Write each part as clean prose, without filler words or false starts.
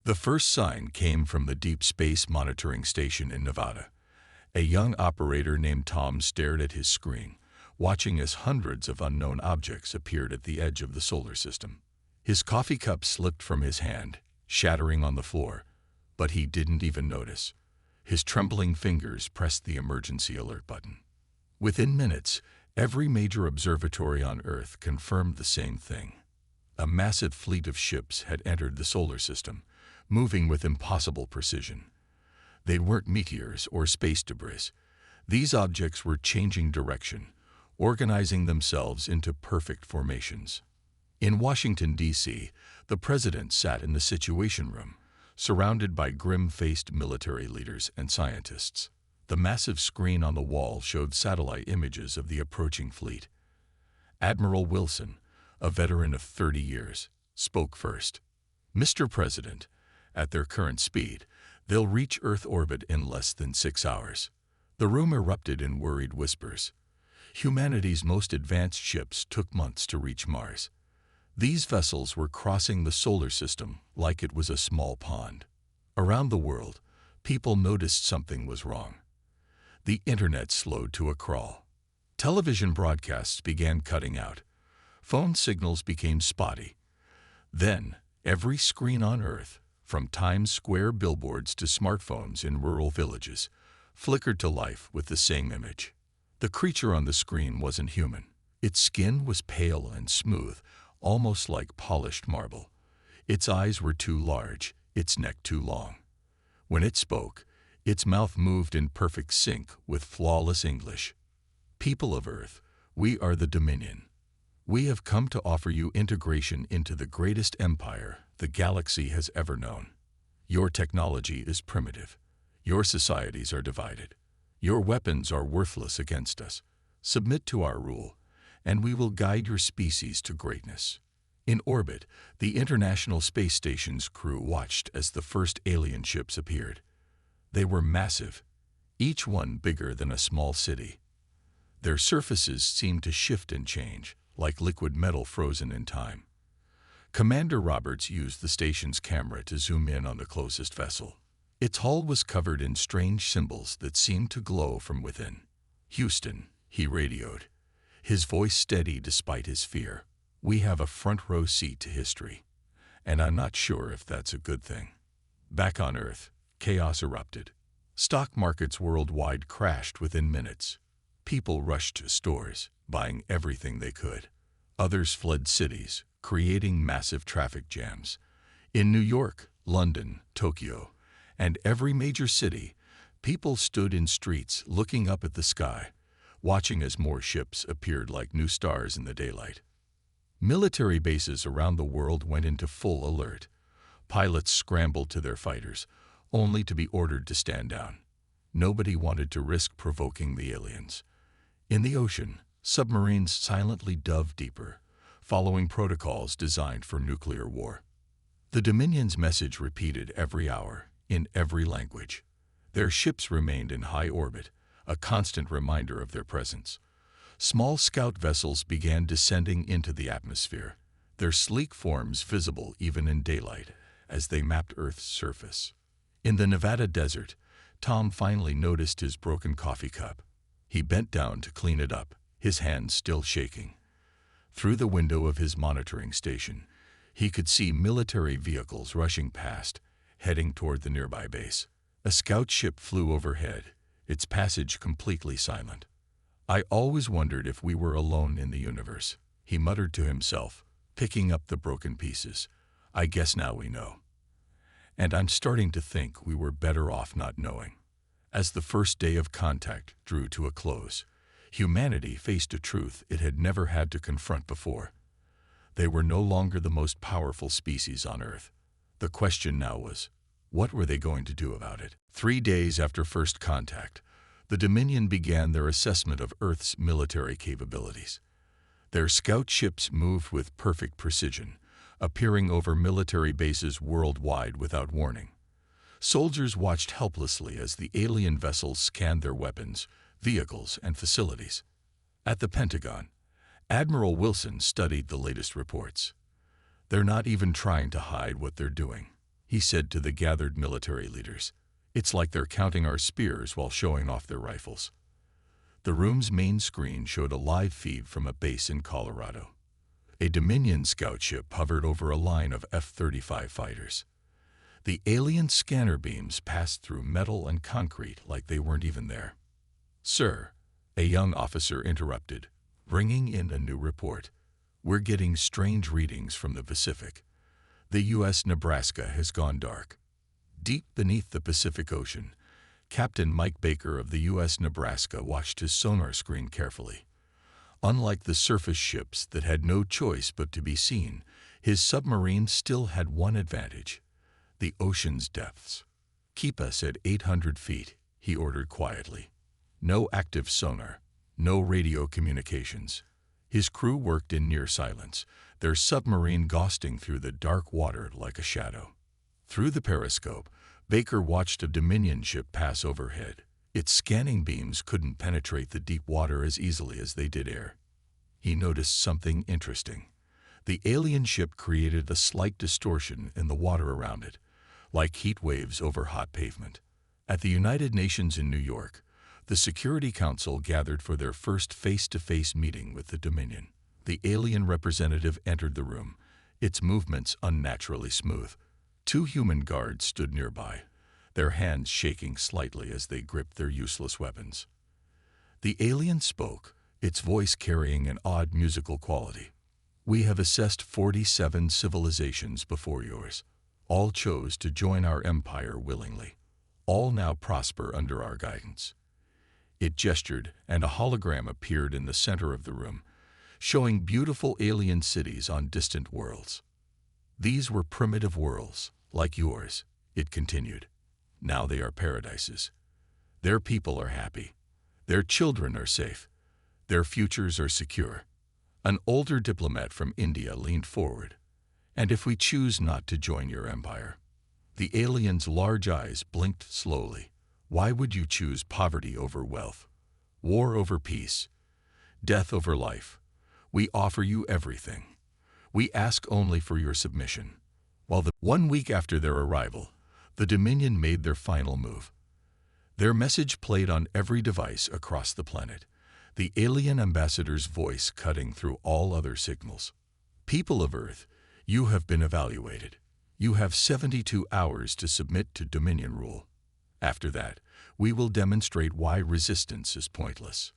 The first sign came from the Deep Space Monitoring Station in Nevada. A young operator named Tom stared at his screen, watching as hundreds of unknown objects appeared at the edge of the solar system. His coffee cup slipped from his hand, shattering on the floor, but he didn't even notice. His trembling fingers pressed the emergency alert button. Within minutes, every major observatory on Earth confirmed the same thing. A massive fleet of ships had entered the solar system, moving with impossible precision. They weren't meteors or space debris. These objects were changing direction, organizing themselves into perfect formations. In Washington, D.C., the president sat in the Situation Room, surrounded by grim-faced military leaders and scientists. The massive screen on the wall showed satellite images of the approaching fleet. Admiral Wilson, a veteran of 30 years, spoke first. "Mr. President, at their current speed, they'll reach Earth orbit in less than 6 hours." The room erupted in worried whispers. Humanity's most advanced ships took months to reach Mars. These vessels were crossing the solar system like it was a small pond. Around the world, people noticed something was wrong. The internet slowed to a crawl. Television broadcasts began cutting out. Phone signals became spotty. Then, every screen on Earth, from Times Square billboards to smartphones in rural villages, flickered to life with the same image. The creature on the screen wasn't human. Its skin was pale and smooth, almost like polished marble. Its eyes were too large, its neck too long. When it spoke, its mouth moved in perfect sync with flawless English. "People of Earth, we are the Dominion. We have come to offer you integration into the greatest empire the galaxy has ever known. Your technology is primitive. Your societies are divided. Your weapons are worthless against us. Submit to our rule, and we will guide your species to greatness." In orbit, the International Space Station's crew watched as the first alien ships appeared. They were massive, each one bigger than a small city. Their surfaces seemed to shift and change, like liquid metal frozen in time. Commander Roberts used the station's camera to zoom in on the closest vessel. Its hull was covered in strange symbols that seemed to glow from within. "Houston," he radioed, his voice steady despite his fear. "We have a front-row seat to history, and I'm not sure if that's a good thing." Back on Earth, chaos erupted. Stock markets worldwide crashed within minutes. People rushed to stores, buying everything they could. Others fled cities, creating massive traffic jams. In New York, London, Tokyo, and every major city, people stood in streets looking up at the sky, watching as more ships appeared like new stars in the daylight. Military bases around the world went into full alert. Pilots scrambled to their fighters, only to be ordered to stand down. Nobody wanted to risk provoking the aliens. In the ocean, submarines silently dove deeper, following protocols designed for nuclear war. The Dominion's message repeated every hour, in every language. Their ships remained in high orbit, a constant reminder of their presence. Small scout vessels began descending into the atmosphere, their sleek forms visible even in daylight as they mapped Earth's surface. In the Nevada desert, Tom finally noticed his broken coffee cup. He bent down to clean it up, his hands still shaking. Through the window of his monitoring station, he could see military vehicles rushing past, heading toward the nearby base. A scout ship flew overhead, its passage completely silent. "I always wondered if we were alone in the universe," he muttered to himself, picking up the broken pieces. "I guess now we know. And I'm starting to think we were better off not knowing." As the first day of contact drew to a close, humanity faced a truth it had never had to confront before. They were no longer the most powerful species on Earth. The question now was, what were they going to do about it? 3 days after first contact, the Dominion began their assessment of Earth's military capabilities. Their scout ships moved with perfect precision, appearing over military bases worldwide without warning. Soldiers watched helplessly as the alien vessels scanned their weapons, vehicles, and facilities. At the Pentagon, Admiral Wilson studied the latest reports. "They're not even trying to hide what they're doing. he said to the gathered military leaders. It's like they're counting our spears while showing off their rifles. The room's main screen showed a live feed from a base in Colorado. A Dominion scout ship hovered over a line of F-35 fighters. The alien scanner beams passed through metal and concrete like they weren't even there. "Sir," a young officer interrupted, bringing in a new report. "We're getting strange readings from the Pacific. The U.S. Nebraska has gone dark." Deep beneath the Pacific Ocean, Captain Mike Baker of the U.S. Nebraska watched his sonar screen carefully. Unlike the surface ships that had no choice but to be seen, his submarine still had one advantage: the ocean's depths. "Keep us at 800 feet, he ordered quietly. No active sonar, no radio communications. His crew worked in near silence, their submarine ghosting through the dark water like a shadow. Through the periscope, Baker watched a Dominion ship pass overhead. Its scanning beams couldn't penetrate the deep water as easily as they did air. He noticed something interesting. The alien ship created a slight distortion in the water around it, like heat waves over hot pavement. At the United Nations in New York, the Security Council gathered for their first face-to-face meeting with the Dominion. The alien representative entered the room, its movements unnaturally smooth. Two human guards stood nearby, their hands shaking slightly as they gripped their useless weapons. The alien spoke, its voice carrying an odd musical quality. "We have assessed 47 civilizations before yours. All chose to join our empire willingly. All now prosper under our guidance." It gestured, and a hologram appeared in the center of the room, showing beautiful alien cities on distant worlds. "These were primitive worlds, like yours," it continued. "Now they are paradises. Their people are happy. Their children are safe. Their futures are secure." An older diplomat from India leaned forward. "And if we choose not to join your empire?" The alien's large eyes blinked slowly. "Why would you choose poverty over wealth? War over peace? Death over life? We offer you everything. We ask only for your submission." 1 week after their arrival, the Dominion made their final move. Their message played on every device across the planet, the alien ambassador's voice cutting through all other signals. "People of Earth, you have been evaluated. You have 72 hours to submit to Dominion rule. After that, we will demonstrate why resistance is pointless."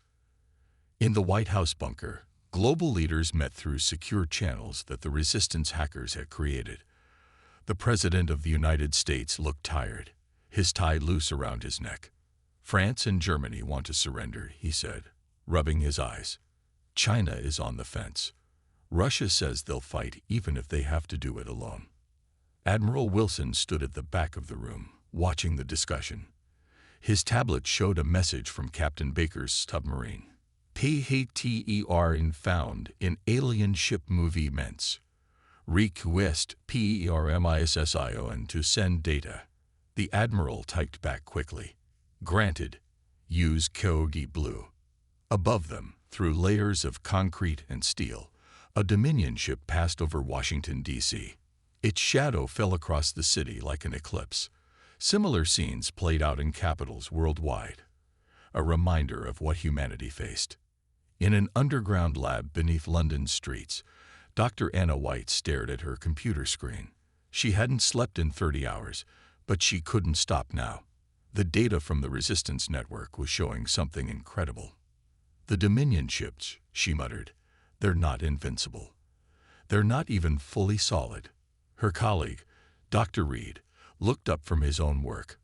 In the White House bunker, global leaders met through secure channels that the resistance hackers had created. The President of the United States looked tired, his tie loose around his neck. "France and Germany want to surrender," he said, rubbing his eyes. "China is on the fence. Russia says they'll fight even if they have to do it alone." Admiral Wilson stood at the back of the room, watching the discussion. His tablet showed a message from Captain Baker's submarine. "PHTER in found in alien ship movements. Request PERMISSION to send data." The Admiral typed back quickly. "Granted. Use code blue." Above them, through layers of concrete and steel, a Dominion ship passed over Washington, D.C. Its shadow fell across the city like an eclipse. Similar scenes played out in capitals worldwide, a reminder of what humanity faced. In an underground lab beneath London's streets, Dr. Anna White stared at her computer screen. She hadn't slept in 30 hours, but she couldn't stop now. The data from the resistance network was showing something incredible. "The Dominion ships," she muttered, "they're not invincible. They're not even fully solid." Her colleague, Dr. Reed, looked up from his own work.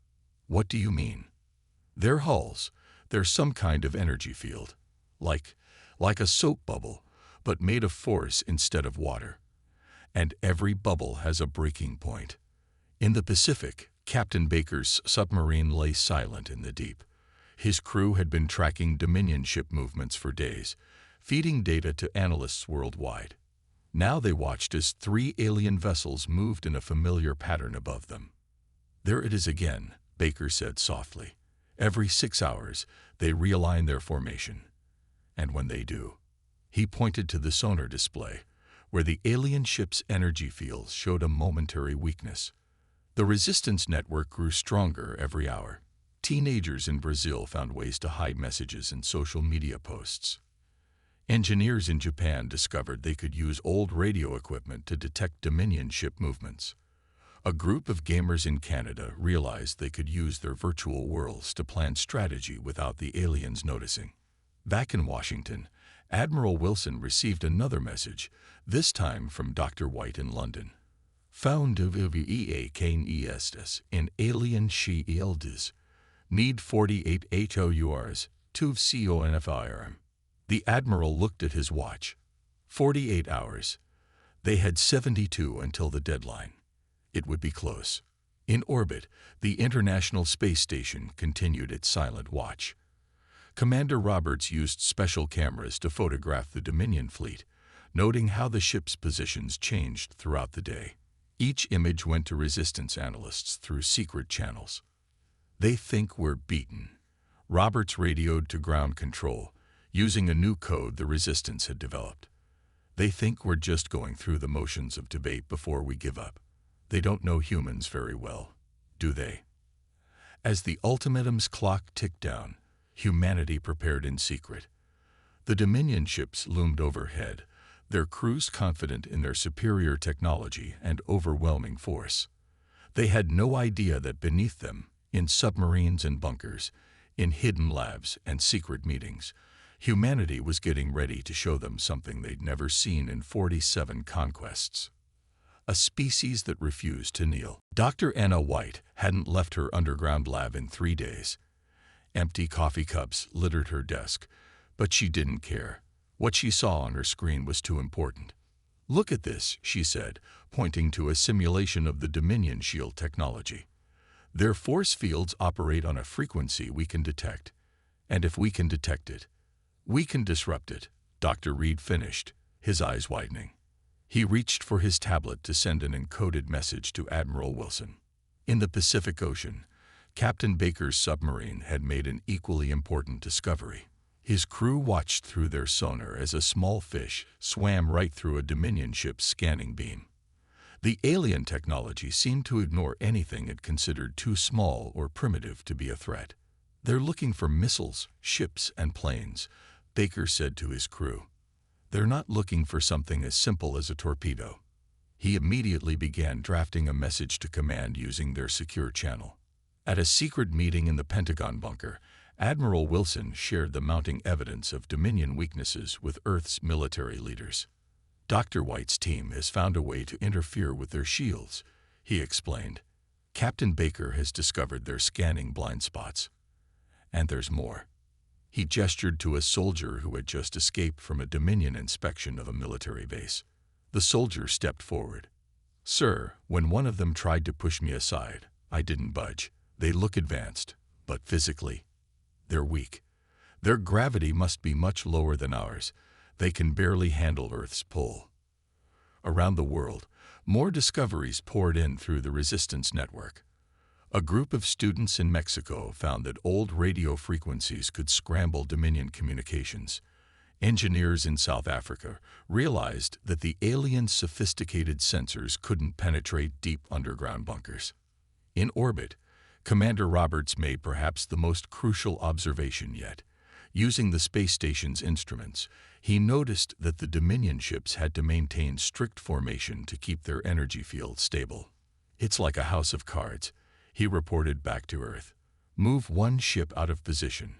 "What do you mean?" "Their hulls, they're some kind of energy field. Like a soap bubble, but made of force instead of water. And every bubble has a breaking point." In the Pacific, Captain Baker's submarine lay silent in the deep. His crew had been tracking Dominion ship movements for days, feeding data to analysts worldwide. Now they watched as 3 alien vessels moved in a familiar pattern above them. "There it is again," Baker said softly. "Every 6 hours, they realign their formation. And when they do," he pointed to the sonar display, where the alien ship's energy fields showed a momentary weakness. The resistance network grew stronger every hour. Teenagers in Brazil found ways to hide messages in social media posts. Engineers in Japan discovered they could use old radio equipment to detect Dominion ship movements. A group of gamers in Canada realized they could use their virtual worlds to plan strategy without the aliens noticing. Back in Washington, Admiral Wilson received another message, this time from Dr. White in London. Found in alien shields. Need 48 HOURs, to CONFIRM. The Admiral looked at his watch. 48 hours. They had 72 until the deadline. It would be close. In orbit, the International Space Station continued its silent watch. Commander Roberts used special cameras to photograph the Dominion fleet, noting how the ship's positions changed throughout the day. Each image went to resistance analysts through secret channels. They think we're beaten. Roberts radioed to ground control, using a new code the resistance had developed. They think we're just going through the motions of debate before we give up. They don't know humans very well, do they? As the ultimatum's clock ticked down, humanity prepared in secret. The Dominion ships loomed overhead, their crews confident in their superior technology and overwhelming force. They had no idea that beneath them, in submarines and bunkers, in hidden labs and secret meetings, humanity was getting ready to show them something they'd never seen in 47 conquests. A species that refused to kneel. Dr. Anna White hadn't left her underground lab in 3 days. Empty coffee cups littered her desk, but she didn't care. What she saw on her screen was too important. Look at this, she said, pointing to a simulation of the Dominion shield technology. Their force fields operate on a frequency we can detect. And if we can detect it, we can disrupt it. Dr. Reed finished, his eyes widening. He reached for his tablet to send an encoded message to Admiral Wilson. In the Pacific Ocean, Captain Baker's submarine had made an equally important discovery. His crew watched through their sonar as a small fish swam right through a Dominion ship's scanning beam. The alien technology seemed to ignore anything it considered too small or primitive to be a threat. They're looking for missiles, ships, and planes, Baker said to his crew. They're not looking for something as simple as a torpedo. He immediately began drafting a message to command using their secure channel. At a secret meeting in the Pentagon bunker, Admiral Wilson shared the mounting evidence of Dominion weaknesses with Earth's military leaders. Dr. White's team has found a way to interfere with their shields, he explained. Captain Baker has discovered their scanning blind spots. And there's more. He gestured to a soldier who had just escaped from a Dominion inspection of a military base. The soldier stepped forward. Sir, when one of them tried to push me aside, I didn't budge. They look advanced, but physically, they're weak. Their gravity must be much lower than ours. They can barely handle Earth's pull. Around the world, more discoveries poured in through the resistance network. A group of students in Mexico found that old radio frequencies could scramble Dominion communications. Engineers in South Africa realized that the alien sophisticated sensors couldn't penetrate deep underground bunkers. In orbit, Commander Roberts made perhaps the most crucial observation yet. Using the space station's instruments, he noticed that the Dominion ships had to maintain strict formation to keep their energy field stable. It's like a house of cards, he reported back to Earth. Move one ship out of position,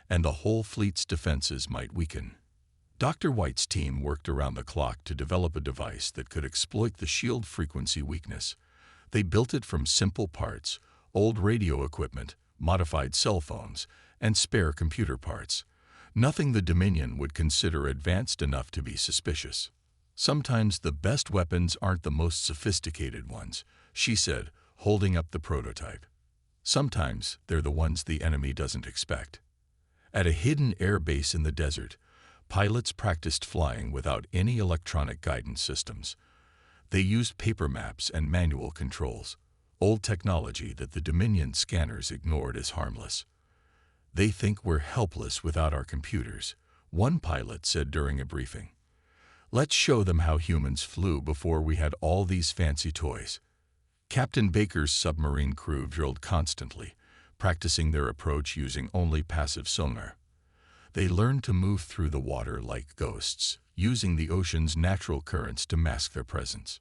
and the whole fleet's defenses might weaken. Dr. White's team worked around the clock to develop a device that could exploit the shield frequency weakness. They built it from simple parts, old radio equipment, modified cell phones, and spare computer parts. Nothing the Dominion would consider advanced enough to be suspicious. Sometimes the best weapons aren't the most sophisticated ones, she said, holding up the prototype. Sometimes they're the ones the enemy doesn't expect. At a hidden air base in the desert, pilots practiced flying without any electronic guidance systems. They used paper maps and manual controls, old technology that the Dominion scanners ignored as harmless. They think we're helpless without our computers, one pilot said during a briefing. Let's show them how humans flew before we had all these fancy toys. Captain Baker's submarine crew drilled constantly, practicing their approach using only passive sonar. They learned to move through the water like ghosts, using the ocean's natural currents to mask their presence.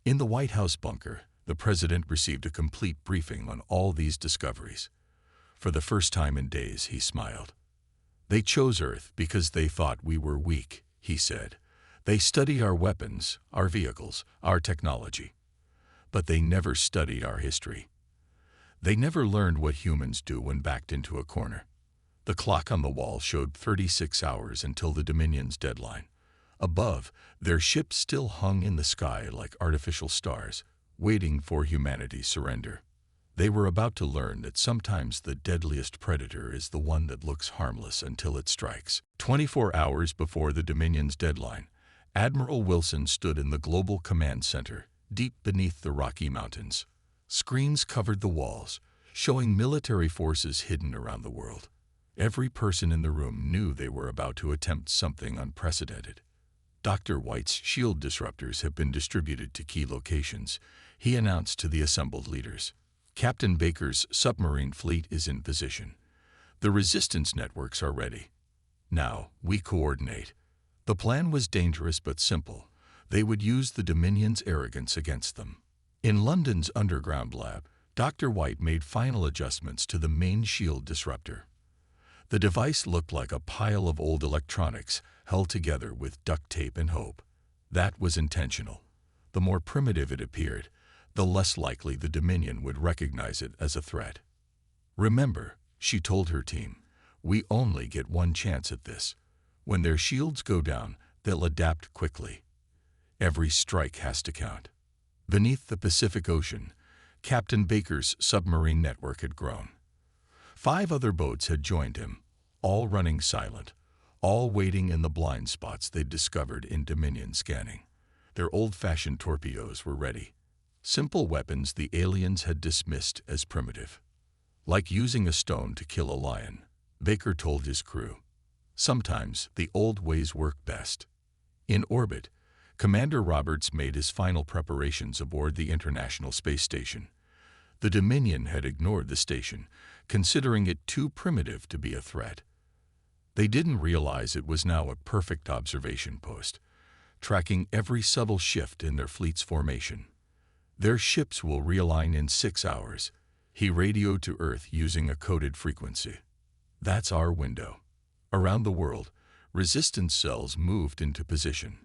In the White House bunker, the president received a complete briefing on all these discoveries. For the first time in days, he smiled. "They chose Earth because they thought we were weak," he said. "They studied our weapons, our vehicles, our technology. But they never studied our history. They never learned what humans do when backed into a corner." The clock on the wall showed 36 hours until the Dominion's deadline. Above, their ships still hung in the sky like artificial stars, waiting for humanity's surrender. They were about to learn that sometimes the deadliest predator is the one that looks harmless until it strikes. 24 hours before the Dominion's deadline, Admiral Wilson stood in the Global Command Center, deep beneath the Rocky Mountains. Screens covered the walls, showing military forces hidden around the world. Every person in the room knew they were about to attempt something unprecedented. "Dr. White's shield disruptors have been distributed to key locations," he announced to the assembled leaders. "Captain Baker's submarine fleet is in position. The resistance networks are ready. Now, we coordinate." The plan was dangerous but simple. They would use the Dominion's arrogance against them. In London's underground lab, Dr. White made final adjustments to the main shield disruptor. The device looked like a pile of old electronics held together with duct tape and hope. That was intentional. The more primitive it appeared, the less likely the Dominion would recognize it as a threat. "Remember," she told her team, "we only get one chance at this. When their shields go down, they'll adapt quickly. Every strike has to count." Beneath the Pacific Ocean, Captain Baker's submarine network had grown. 5 other boats had joined him, all running silent, all waiting in the blind spots they'd discovered in Dominion scanning. Their old-fashioned torpedoes were ready. Simple weapons the aliens had dismissed as primitive. Like using a stone to kill a lion, Baker told his crew. Sometimes the old ways work best. In orbit, Commander Roberts made his final preparations aboard the International Space Station. The Dominion had ignored the station, considering it too primitive to be a threat. They didn't realize it was now a perfect observation post, tracking every subtle shift in their fleet's formation. "Their ships will realign in 6 hours," he radioed to Earth using a coded frequency. "That's our window." Around the world, resistance cells moved into position.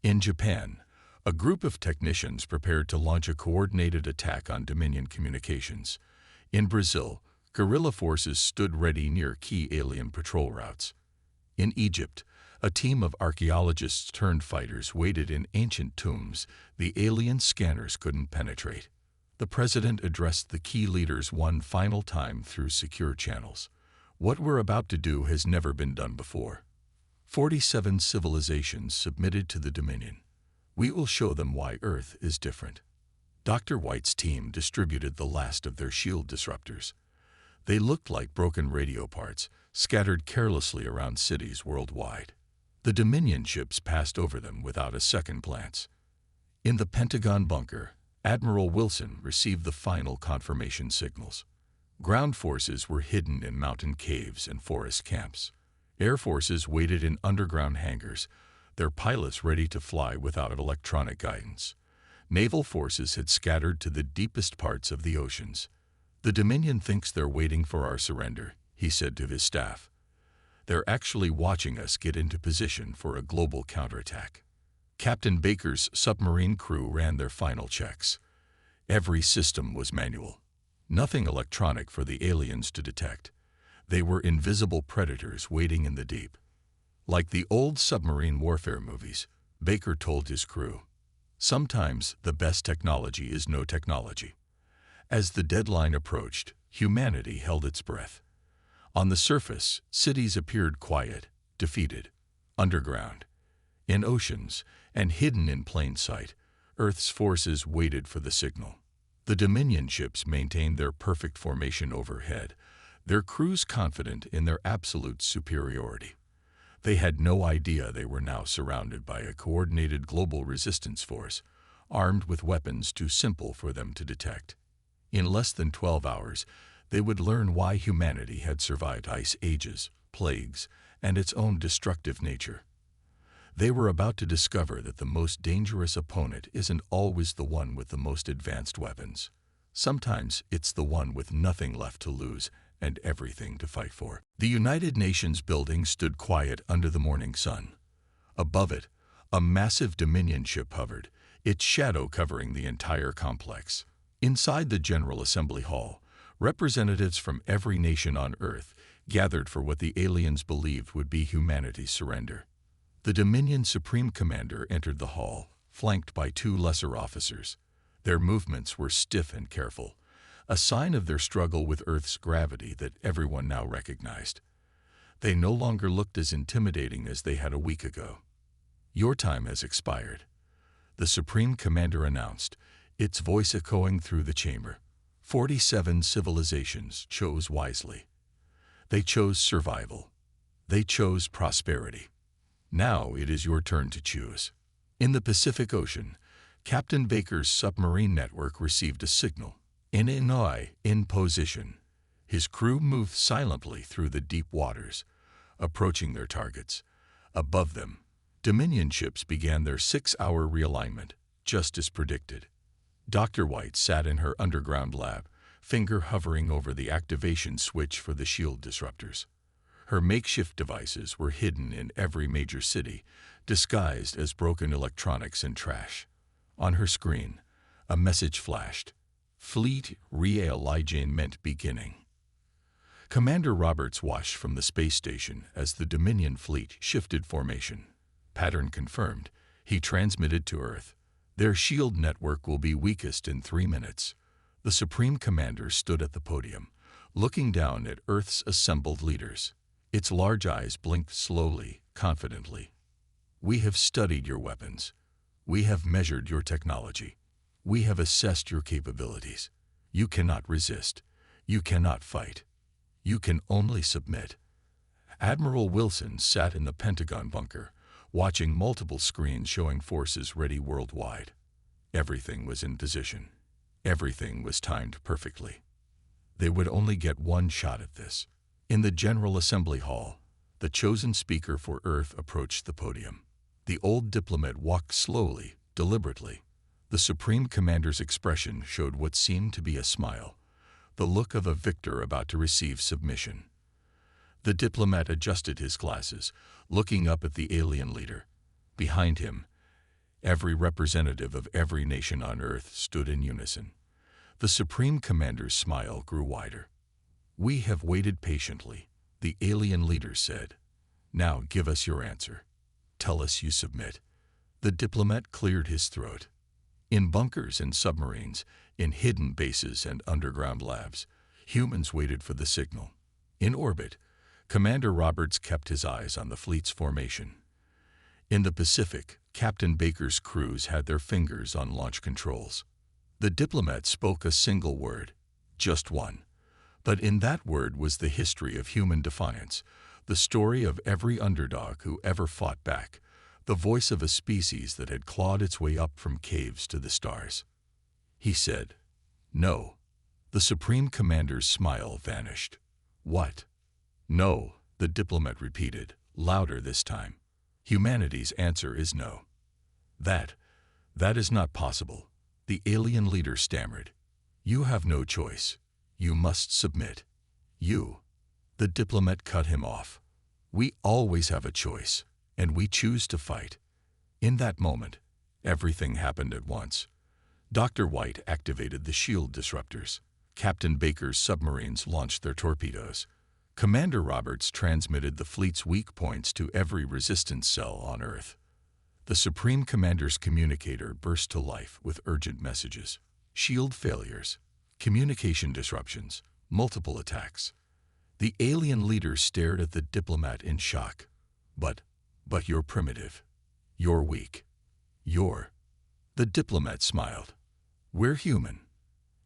In Japan, a group of technicians prepared to launch a coordinated attack on Dominion communications. In Brazil, guerrilla forces stood ready near key alien patrol routes. In Egypt, a team of archaeologists turned fighters waited in ancient tombs the alien scanners couldn't penetrate. The president addressed the key leaders one final time through secure channels. "What we're about to do has never been done before. 47 civilizations submitted to the Dominion. We will show them why Earth is different." Dr. White's team distributed the last of their shield disruptors. They looked like broken radio parts, scattered carelessly around cities worldwide. The Dominion ships passed over them without a second glance. In the Pentagon bunker, Admiral Wilson received the final confirmation signals. Ground forces were hidden in mountain caves and forest camps. Air forces waited in underground hangars, their pilots ready to fly without electronic guidance. Naval forces had scattered to the deepest parts of the oceans. "The Dominion thinks they're waiting for our surrender," he said to his staff. "They're actually watching us get into position for a global counterattack." Captain Baker's submarine crew ran their final checks. Every system was manual. Nothing electronic for the aliens to detect. They were invisible predators waiting in the deep. Like the old submarine warfare movies, Baker told his crew, "Sometimes the best technology is no technology." As the deadline approached, humanity held its breath. On the surface, cities appeared quiet, defeated. Underground, in oceans, and hidden in plain sight, Earth's forces waited for the signal. The Dominion ships maintained their perfect formation overhead, their crews confident in their absolute superiority. They had no idea they were now surrounded by a coordinated global resistance force, armed with weapons too simple for them to detect. In less than 12 hours, they would learn why humanity had survived ice ages, plagues, and its own destructive nature. They were about to discover that the most dangerous opponent isn't always the one with the most advanced weapons. Sometimes it's the one with nothing left to lose and everything to fight for. The United Nations building stood quiet under the morning sun. Above it, a massive Dominion ship hovered, its shadow covering the entire complex. Inside the General Assembly Hall, representatives from every nation on Earth gathered for what the aliens believed would be humanity's surrender. The Dominion Supreme Commander entered the hall, flanked by two lesser officers. Their movements were stiff and careful, a sign of their struggle with Earth's gravity that everyone now recognized. They no longer looked as intimidating as they had a week ago. "Your time has expired," the Supreme Commander announced, its voice echoing through the chamber. 47 civilizations chose wisely. They chose survival. They chose prosperity. Now it is your turn to choose. In the Pacific Ocean, Captain Baker's submarine network received a signal. In position. His crew moved silently through the deep waters, approaching their targets. Above them, Dominion ships began their 6-hour realignment, just as predicted. Dr. White sat in her underground lab, finger hovering over the activation switch for the shield disruptors. Her makeshift devices were hidden in every major city, disguised as broken electronics and trash. On her screen, a message flashed. Fleet realignment beginning. Commander Roberts watched from the space station as the Dominion fleet shifted formation. Pattern confirmed. He transmitted to Earth. Their shield network will be weakest in 3 minutes. The Supreme Commander stood at the podium, looking down at Earth's assembled leaders. Its large eyes blinked slowly, confidently. "We have studied your weapons. We have measured your technology. We have assessed your capabilities. You cannot resist. You cannot fight. You can only submit." Admiral Wilson sat in the Pentagon bunker, watching multiple screens showing forces ready worldwide. Everything was in position. Everything was timed perfectly. They would only get one shot at this. In the General Assembly Hall, the chosen speaker for Earth approached the podium. The old diplomat walked slowly, deliberately. The Supreme Commander's expression showed what seemed to be a smile, the look of a victor about to receive submission. The diplomat adjusted his glasses, looking up at the alien leader. Behind him, every representative of every nation on Earth stood in unison. The Supreme Commander's smile grew wider. "We have waited patiently," the alien leader said. "Now give us your answer. Tell us you submit." The diplomat cleared his throat. In bunkers and submarines, in hidden bases and underground labs, humans waited for the signal. In orbit, Commander Roberts kept his eyes on the fleet's formation. In the Pacific, Captain Baker's crews had their fingers on launch controls. The diplomat spoke a single word, just one. But in that word was the history of human defiance, the story of every underdog who ever fought back, the voice of a species that had clawed its way up from caves to the stars. He said, "No." The Supreme Commander's smile vanished. "What?" "No," the diplomat repeated, louder this time. "Humanity's answer is no." That is not possible," the alien leader stammered. "You have no choice. You must submit." The diplomat cut him off. "We always have a choice, and we choose to fight." In that moment, everything happened at once. Dr. White activated the shield disruptors. Captain Baker's submarines launched their torpedoes. Commander Roberts transmitted the fleet's weak points to every resistance cell on Earth. The Supreme Commander's communicator burst to life with urgent messages. Shield failures, communication disruptions, multiple attacks. The alien leader stared at the diplomat in shock. But you're primitive. You're weak. The diplomat smiled. "We're human."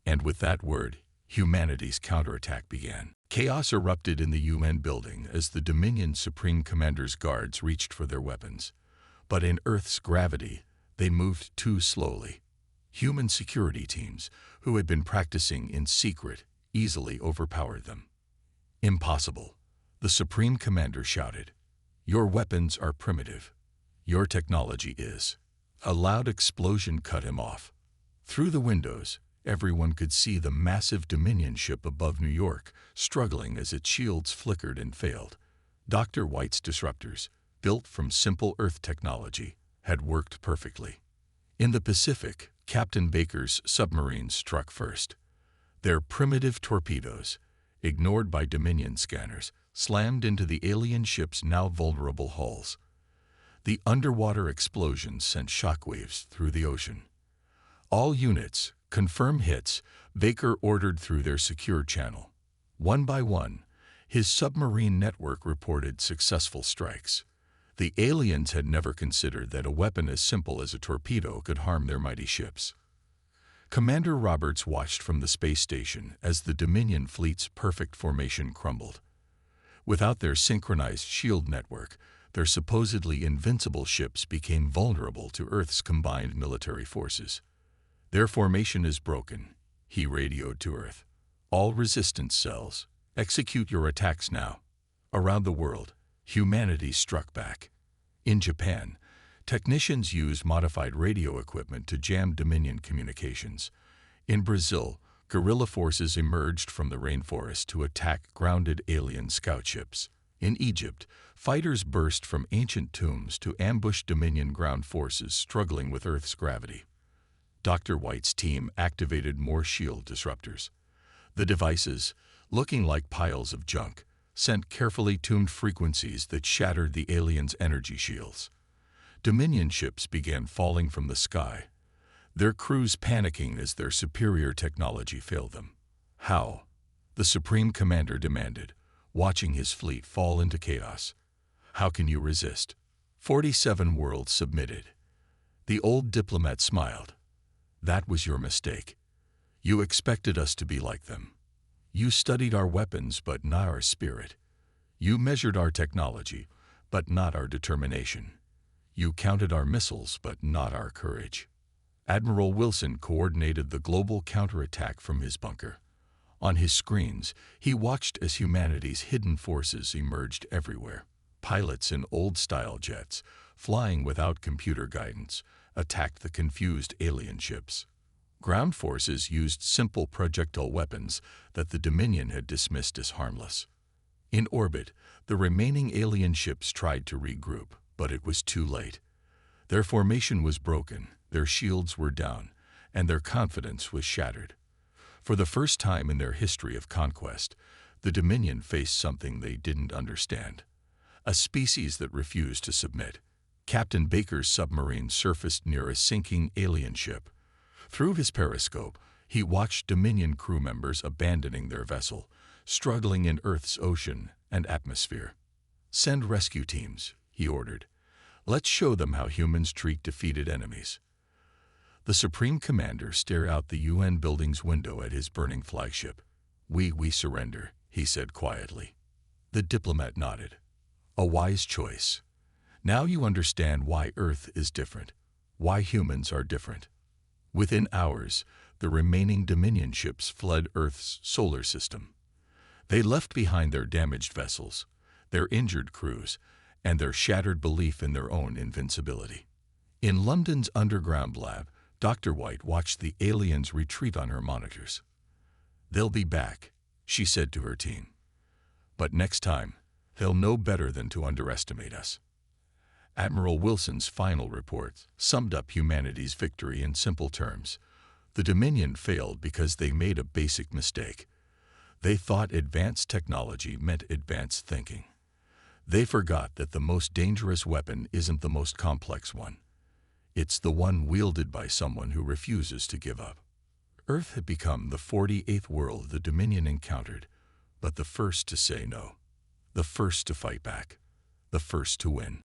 And with that word, humanity's counterattack began. Chaos erupted in the UN building as the Dominion Supreme Commander's guards reached for their weapons. But in Earth's gravity, they moved too slowly. Human security teams, who had been practicing in secret, easily overpowered them. Impossible, the Supreme Commander shouted. Your weapons are primitive. Your technology is. A loud explosion cut him off. Through the windows, everyone could see the massive Dominion ship above New York, struggling as its shields flickered and failed. Dr. White's disruptors, built from simple Earth technology, had worked perfectly. In the Pacific, Captain Baker's submarines struck first. Their primitive torpedoes, ignored by Dominion scanners, slammed into the alien ship's now vulnerable hulls. The underwater explosions sent shockwaves through the ocean. All units, confirm hits, Baker ordered through their secure channel. One by one, his submarine network reported successful strikes. The aliens had never considered that a weapon as simple as a torpedo could harm their mighty ships. Commander Roberts watched from the space station as the Dominion fleet's perfect formation crumbled. Without their synchronized shield network, their supposedly invincible ships became vulnerable to Earth's combined military forces. Their formation is broken, he radioed to Earth. All resistance cells, execute your attacks now. Around the world, humanity struck back. In Japan, technicians used modified radio equipment to jam Dominion communications. In Brazil, guerrilla forces emerged from the rainforest to attack grounded alien scout ships. In Egypt, fighters burst from ancient tombs to ambush Dominion ground forces struggling with Earth's gravity. Dr. White's team activated more shield disruptors. The devices, looking like piles of junk, sent carefully tuned frequencies that shattered the aliens' energy shields. Dominion ships began falling from the sky, their crews panicking as their superior technology failed them. How? The Supreme Commander demanded, watching his fleet fall into chaos. How can you resist? 47 worlds submitted. The old diplomat smiled. That was your mistake. You expected us to be like them. You studied our weapons but not our spirit. You measured our technology, but not our determination. You counted our missiles but not our courage. Admiral Wilson coordinated the global counterattack from his bunker. On his screens, he watched as humanity's hidden forces emerged everywhere. Pilots in old-style jets, flying without computer guidance, attacked the confused alien ships. Ground forces used simple projectile weapons that the Dominion had dismissed as harmless. In orbit, the remaining alien ships tried to regroup, but it was too late. Their formation was broken, their shields were down, and their confidence was shattered. For the first time in their history of conquest, the Dominion faced something they didn't understand. A species that refused to submit. Captain Baker's submarine surfaced near a sinking alien ship. Through his periscope, he watched Dominion crew members abandoning their vessel, struggling in Earth's ocean and atmosphere. Send rescue teams, he ordered. Let's show them how humans treat defeated enemies. The Supreme Commander stared out the UN building's window at his burning flagship. We surrender, he said quietly. The diplomat nodded. A wise choice. Now you understand why Earth is different, why humans are different. Within hours, the remaining Dominion ships fled Earth's solar system. They left behind their damaged vessels, their injured crews, and their shattered belief in their own invincibility. In London's underground lab, Dr. White watched the aliens retreat on her monitors. They'll be back, she said to her team. But next time, they'll know better than to underestimate us. Admiral Wilson's final report summed up humanity's victory in simple terms. The Dominion failed because they made a basic mistake. They thought advanced technology meant advanced thinking. They forgot that the most dangerous weapon isn't the most complex one. It's the one wielded by someone who refuses to give up. Earth had become the 48th world the Dominion encountered, but the first to say no, the first to fight back, the first to win.